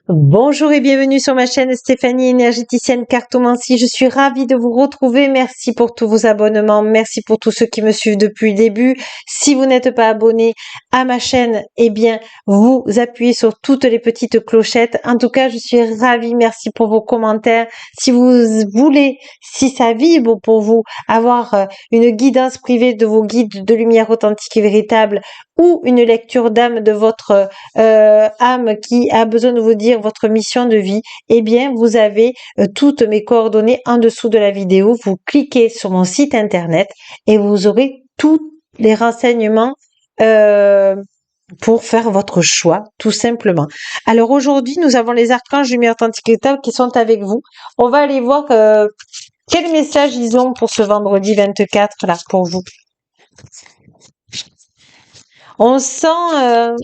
Bonjour et bienvenue sur ma chaîne Stéphanie Énergéticienne Cartomancie. Je suis ravie de vous retrouver. Merci pour tous vos abonnements. Merci pour tous ceux qui me suivent depuis le début. Si vous n'êtes pas abonné à ma chaîne, eh bien, vous appuyez sur toutes les petites clochettes. En tout cas, je suis ravie. Merci pour vos commentaires. Si vous voulez, si ça vibre pour vous, avoir une guidance privée de vos guides de lumière authentique et véritable ou une lecture d'âme de votre âme qui a besoin de vous dire votre mission de vie, eh bien, vous avez toutes mes coordonnées en dessous de la vidéo. Vous cliquez sur mon site internet et vous aurez tous les renseignements pour faire votre choix, tout simplement. Alors aujourd'hui, nous avons les archanges lumière authentique et véritable qui sont avec vous. On va aller voir quel message ils ont pour ce vendredi 24 là pour vous. On sent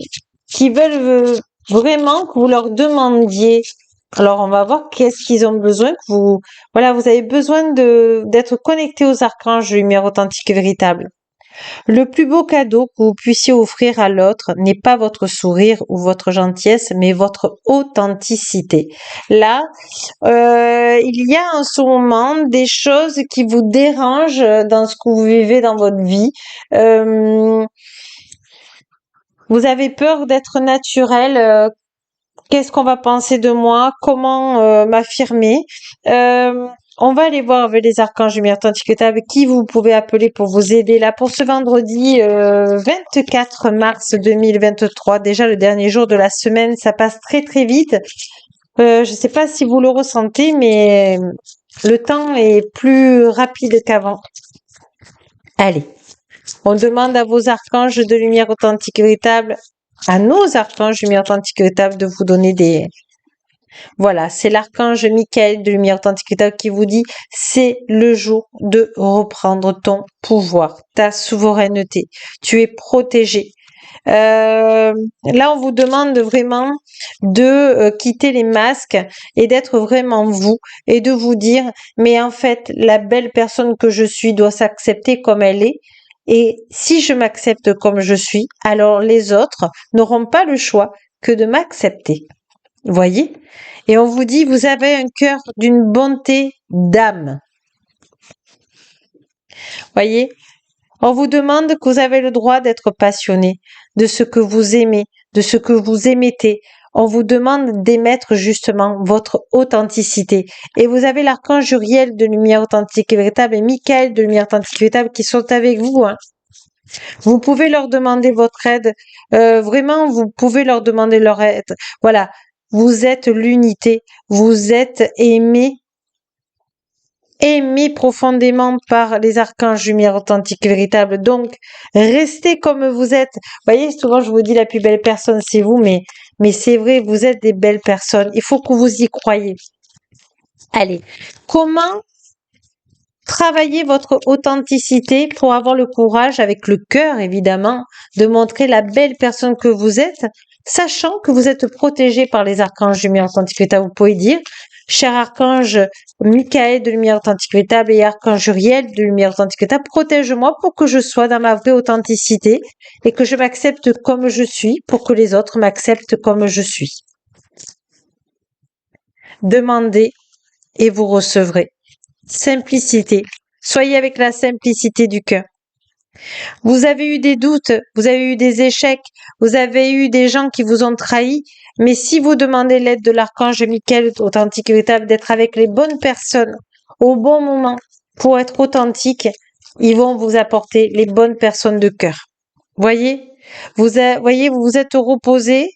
qu'ils veulent vraiment que vous leur demandiez. Alors, on va voir qu'est-ce qu'ils ont besoin, que vous avez besoin d'être connecté aux archanges lumière authentique et véritable. Le plus beau cadeau que vous puissiez offrir à l'autre n'est pas votre sourire ou votre gentillesse, mais votre authenticité. Là, il y a en ce moment des choses qui vous dérangent dans ce que vous vivez dans votre vie. Vous avez peur d'être naturel. Qu'est-ce qu'on va penser de moi? Comment m'affirmer? On va aller voir avec les archanges lumière authentique et véritable qui vous pouvez appeler pour vous aider là pour ce vendredi 24 mars 2023. Déjà le dernier jour de la semaine, ça passe très très vite. Je ne sais pas si vous le ressentez, mais le temps est plus rapide qu'avant. Allez. On demande à vos archanges de lumière authentique et véritable, à nos archanges de lumière authentique et véritable de vous donner des... Voilà, c'est l'archange Michael de lumière authentique et véritable qui vous dit c'est le jour de reprendre ton pouvoir, ta souveraineté. Tu es protégé. Là, on vous demande vraiment de quitter les masques et d'être vraiment vous et de vous dire mais en fait, la belle personne que je suis doit s'accepter comme elle est. Et si je m'accepte comme je suis, alors les autres n'auront pas le choix que de m'accepter. Voyez? Et on vous dit, vous avez un cœur d'une bonté d'âme. Voyez? On vous demande que vous avez le droit d'être passionné, de ce que vous aimez, de ce que vous émettez. On vous demande d'émettre justement votre authenticité. Et vous avez l'archange Uriel de lumière authentique et véritable et Michael de lumière authentique et véritable qui sont avec vous. Hein. Vous pouvez leur demander votre aide. Vraiment, vous pouvez leur demander leur aide. Voilà. Vous êtes l'unité. Vous êtes aimé profondément par les archanges lumière authentique et véritable. Donc, restez comme vous êtes. Vous voyez, souvent je vous dis la plus belle personne, c'est vous, mais c'est vrai, vous êtes des belles personnes. Il faut que vous y croyez. Allez, comment travailler votre authenticité pour avoir le courage, avec le cœur évidemment, de montrer la belle personne que vous êtes, sachant que vous êtes protégé par les archanges lumière authentique et véritable. Vous pouvez dire, cher archange Michael de lumière authentique et véritable et archange Uriel de lumière authentique et véritable, protège-moi pour que je sois dans ma vraie authenticité et que je m'accepte comme je suis pour que les autres m'acceptent comme je suis. Demandez et vous recevrez. Simplicité. Soyez avec la simplicité du cœur. Vous avez eu des doutes, vous avez eu des échecs, vous avez eu des gens qui vous ont trahi, mais si vous demandez l'aide de l'archange Michael, authentique et véritable, d'être avec les bonnes personnes au bon moment pour être authentique, ils vont vous apporter les bonnes personnes de cœur. Voyez, vous vous êtes reposé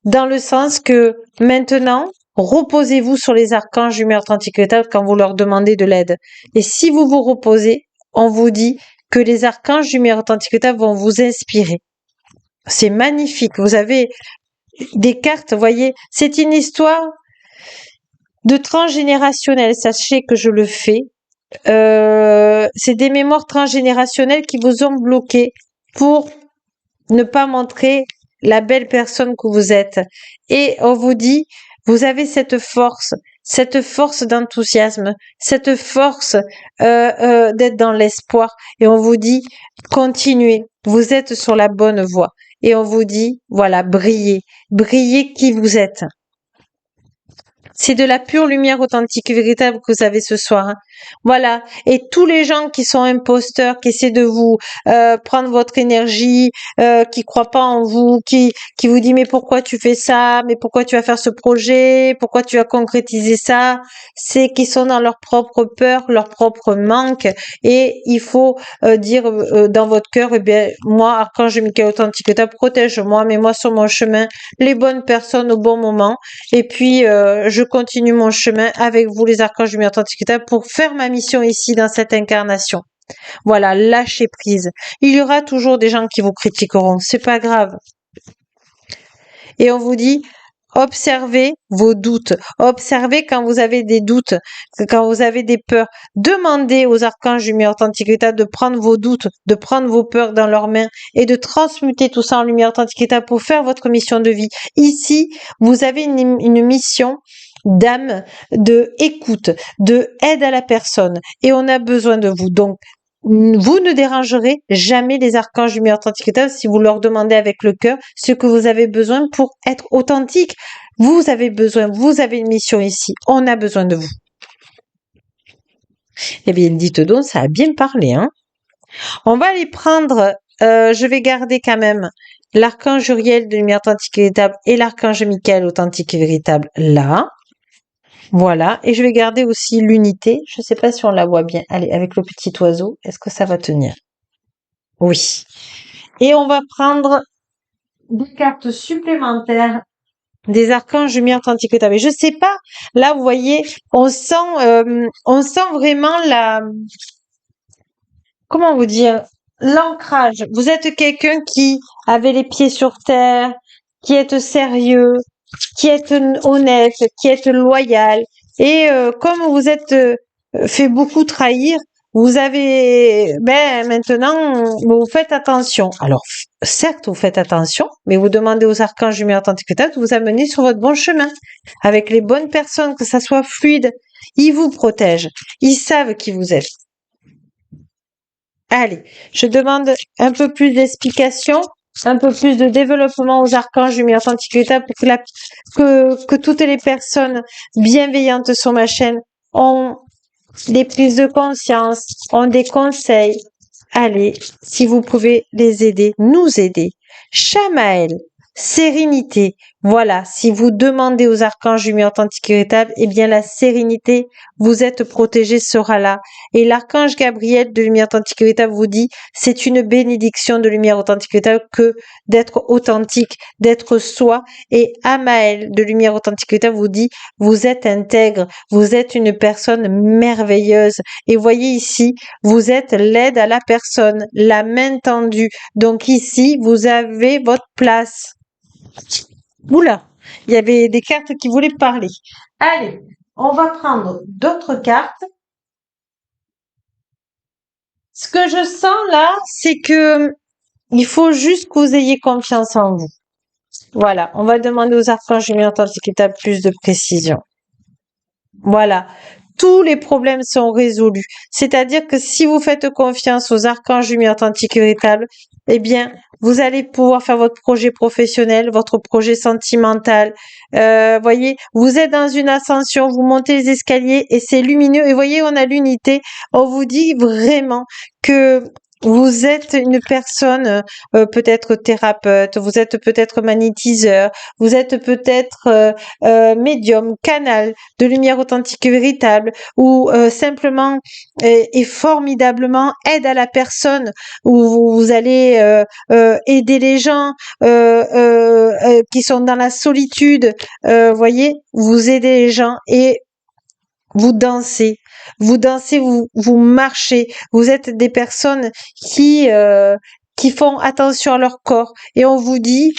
dans le sens que maintenant, reposez-vous sur les archanges lumière authentique et véritable quand vous leur demandez de l'aide. Et si vous vous reposez, on vous dit que les archanges lumière authentique et véritable vont vous inspirer. C'est magnifique. Vous avez des cartes, voyez. C'est une histoire de transgénérationnel. Sachez que je le fais. C'est des mémoires transgénérationnelles qui vous ont bloqué pour ne pas montrer la belle personne que vous êtes. Et on vous dit, vous avez cette force d'enthousiasme, cette force d'être dans l'espoir. Et on vous dit, continuez, vous êtes sur la bonne voie. Et on vous dit, voilà, brillez qui vous êtes. C'est de la pure lumière authentique et véritable que vous avez ce soir, hein. Voilà. Et tous les gens qui sont imposteurs, qui essaient de vous prendre votre énergie, qui croient pas en vous, qui vous dit mais pourquoi tu fais ça, mais pourquoi tu vas faire ce projet, pourquoi tu vas concrétiser ça, c'est qu'ils sont dans leur propre peur, leur propre manque. Et il faut dire dans votre cœur, eh bien moi, Archange Michael authentique, protège-moi, mets-moi sur mon chemin les bonnes personnes au bon moment. Et puis, je continue mon chemin avec vous, les archanges du Antiquité, pour faire ma mission ici dans cette incarnation. Voilà, lâchez prise. Il y aura toujours des gens qui vous critiqueront, c'est pas grave. Et on vous dit, observez vos doutes. Observez quand vous avez des doutes, quand vous avez des peurs. Demandez aux archanges du lumière authentique de prendre vos doutes, de prendre vos peurs dans leurs mains et de transmuter tout ça en lumière authentique pour faire votre mission de vie. Ici, vous avez une mission d'âme, de écoute, de aide à la personne et on a besoin de vous. Donc, vous ne dérangerez jamais les archanges du lumière authentique si vous leur demandez avec le cœur ce que vous avez besoin pour être authentique. Vous avez besoin, vous avez une mission ici. On a besoin de vous. Eh bien, dites donc, ça a bien parlé, hein. On va aller prendre, je vais garder quand même l'archange Uriel de lumière authentique et véritable et l'archange Michael authentique et véritable là. Voilà, et je vais garder aussi l'unité. Je ne sais pas si on la voit bien. Allez, avec le petit oiseau, est-ce que ça va tenir? Oui. Et on va prendre des cartes supplémentaires des archanges lumière authentique et véritable. Je sais pas, là vous voyez, on sent vraiment comment vous dire, l'ancrage. Vous êtes quelqu'un qui avait les pieds sur terre, qui est sérieux, qui est honnête, qui est loyal. Et comme vous êtes fait beaucoup trahir, vous avez, maintenant, vous faites attention. Alors, certes, vous faites attention, mais vous demandez aux archanges lumière authentique de vous amener sur votre bon chemin, avec les bonnes personnes, que ça soit fluide. Ils vous protègent. Ils savent qui vous êtes. Allez, je demande un peu plus d'explications, un peu plus de développement aux archanges du lumière authentique pour que toutes les personnes bienveillantes sur ma chaîne ont des prises de conscience, ont des conseils. Allez, si vous pouvez les aider, nous aider. Chamaël, sérénité. Voilà, si vous demandez aux archanges du lumière authentique et véritable, eh bien la sérénité, vous êtes protégé, sera là. Et l'archange Gabriel de lumière authentique et véritable vous dit, c'est une bénédiction de lumière authentique et véritable que d'être authentique, d'être soi. Et Amaël de lumière authentique et véritable vous dit, vous êtes intègre, vous êtes une personne merveilleuse. Et voyez ici, vous êtes l'aide à la personne, la main tendue. Donc ici, vous avez votre place. Oula, il y avait des cartes qui voulaient parler. Allez, on va prendre d'autres cartes. Ce que je sens là, c'est que il faut juste que vous ayez confiance en vous. Voilà, on va demander aux archanges lumière authentique plus de précision. Voilà, tous les problèmes sont résolus. C'est-à-dire que si vous faites confiance aux archanges lumière authentique et véritable, eh bien, vous allez pouvoir faire votre projet professionnel, votre projet sentimental. Voyez, vous êtes dans une ascension, vous montez les escaliers et c'est lumineux. Et voyez, on a l'unité. On vous dit vraiment que vous êtes une personne peut-être thérapeute, vous êtes peut-être magnétiseur, vous êtes peut-être médium, canal de lumière authentique et véritable, ou simplement et formidablement aide à la personne, où vous allez aider les gens qui sont dans la solitude. Voyez, vous aidez les gens et vous dansez. Vous dansez, vous marchez. Vous êtes des personnes qui font attention à leur corps. Et on vous dit,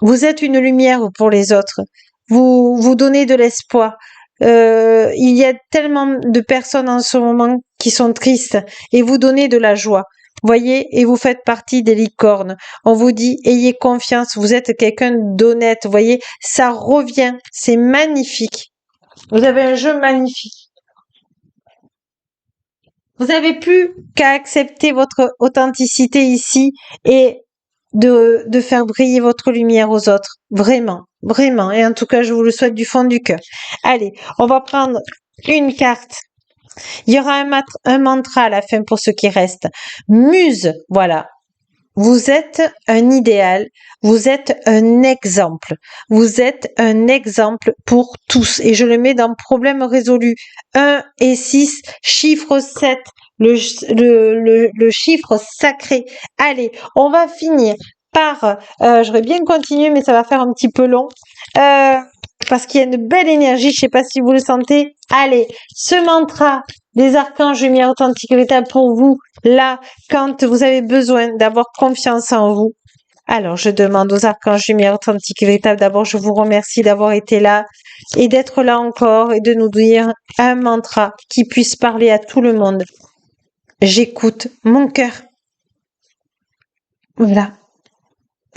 vous êtes une lumière pour les autres. Vous donnez de l'espoir. Il y a tellement de personnes en ce moment qui sont tristes et vous donnez de la joie. Voyez, et vous faites partie des licornes. On vous dit, ayez confiance, vous êtes quelqu'un d'honnête. Voyez, ça revient. C'est magnifique. Vous avez un jeu magnifique. Vous n'avez plus qu'à accepter votre authenticité ici et de faire briller votre lumière aux autres. Vraiment. Vraiment. Et en tout cas, je vous le souhaite du fond du cœur. Allez, on va prendre une carte. Il y aura un mantra à la fin pour ceux qui restent. Muse, voilà. Vous êtes un idéal, vous êtes un exemple, vous êtes un exemple pour tous. Et je le mets dans problème résolu. 1 et 6, chiffre 7, le chiffre sacré. Allez, on va finir par, j'aurais bien continué, mais ça va faire un petit peu long. Parce qu'il y a une belle énergie, je sais pas si vous le sentez. Allez, ce mantra des archanges lumière authentique véritable pour vous, là, quand vous avez besoin d'avoir confiance en vous. Alors, je demande aux archanges lumière authentique véritable, d'abord, je vous remercie d'avoir été là et d'être là encore et de nous dire un mantra qui puisse parler à tout le monde. J'écoute mon cœur. Voilà.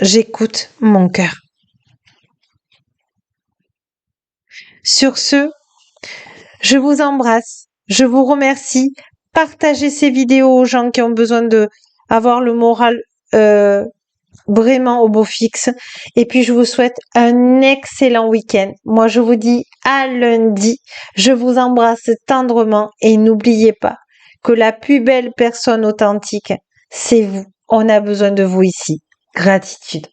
J'écoute mon cœur. Sur ce, je vous embrasse. Je vous remercie. Partagez ces vidéos aux gens qui ont besoin de avoir le moral vraiment au beau fixe. Et puis, je vous souhaite un excellent week-end. Moi, je vous dis à lundi. Je vous embrasse tendrement et n'oubliez pas que la plus belle personne authentique, c'est vous. On a besoin de vous ici. Gratitude.